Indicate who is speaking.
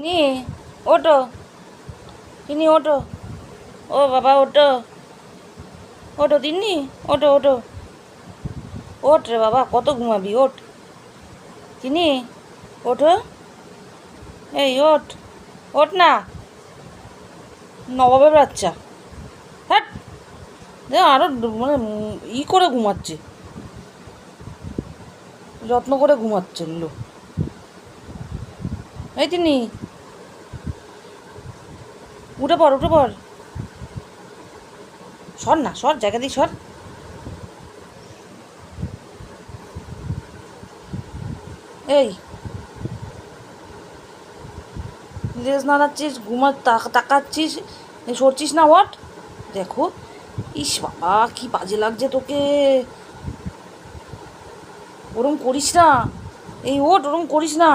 Speaker 1: নি ওটো তিনি ওটো, ও বাবা ওটো, ওটো তিন্নি, ওটো ওটো, ওঠ রে বাবা, কত ঘুমাবি, ওঠ তিনি, ওঠো, এই ওঠ, ওঠ না, নবাবের বাচ্চা, হ্যাট আরো মানে করে ঘুমাচ্ছে, যত্ন করে ঘুমাচ্ছে লো। এই তিনি উঠে পড়, উঠে পড়, সর না, সর, জায়গা দিয়ে সর। এই লেজ নাড়াচ্ছিস, তাকাচ্ছিস, সরছিস না, ওঠ, দেখো, ইস বাবা কি বাজে লাগছে তোকে, ওরম করিস না, এই ওঠ, ওরম করিস না।